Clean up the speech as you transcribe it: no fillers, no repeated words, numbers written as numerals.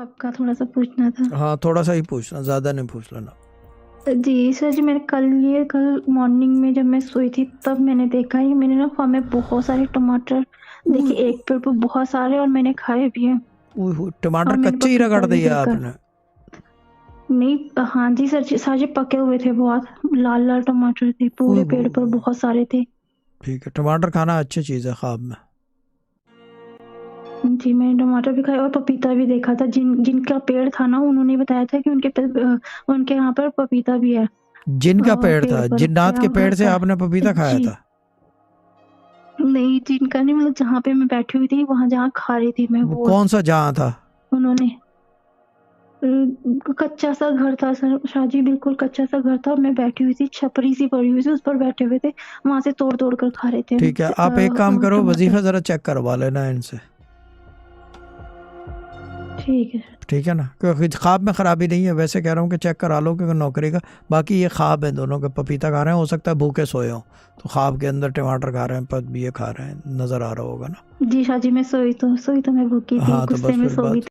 आपका थोड़ा सा पूछना था। हाँ थोड़ा सा ही पूछना, ज़्यादा नहीं पूछ लेना। जी सर जी, मैंने कल मॉर्निंग में जब मैं सोई थी तब मैंने देखा ही, मैंने ना फार्म में बहुत सारे टमाटर उई, देखे, एक पेड़ पे बहुत सारे, और मैंने खाए भी हैं। टमाटर और मैंने कच्चे ही पपीता रगड़ भी दिया देखा। आपने? नहीं, हाँ जी सर जी, सारे पके हुए थे, बहुत लाल लाल टमाटर थे, पूरे पेड़ पर बहुत सारे थे। ठीक है, टमाटर खाना अच्छी चीज़ है ख्वाब में। जी, मैंने टमाटर भी खाए और पपीता भी देखा था। जिनका पेड़ था ना, उन्होंने बताया था कि उनके यहाँ पर पपीता भी है। जिनका पेड़ पेड़ था, पर जिन्नात के क्या पेड़ घर से का आपने पपीता खाया जी, था? नहीं जिनका नहीं, मतलब जहाँ पे मैं बैठी हुई थी, वहाँ जहाँ खा रही थी मैं, वो वो कौन सा जहाँ था? उन्होंने कच्चा सा घर था सर, शाहजी बिल्कुल कच्चा सा घर था, और मैं बैठी हुई थी, छपरी सी पड़ी हुई थी, उस पर बैठे हुए थे, वहाँ से तोड़ कर खा रहे थे ठीक है, आप एक काम करो, टमाटर। वजीफा ज़रा चेक करवा लेना इनसे। ठीक है। ठीक है ना, क्योंकि ख्वाब में ख़राबी नहीं है, वैसे कह रहा हूँ कि चेक करा लो क्योंकि नौकरी का। बाकी ये ख्वाब है दोनों के, पपीता खा रहे हैं, हो सकता है भूखे सोए हों, तो ख्वाब के अंदर टमाटर खा रहे हैं, पर ये खा रहे हैं, नज़र आ रहा होगा ना। जी शाहजी, मैं सोई तो मैं भूखी थी, हाँ तो गुस्से बस में फिर सो गई बात थी।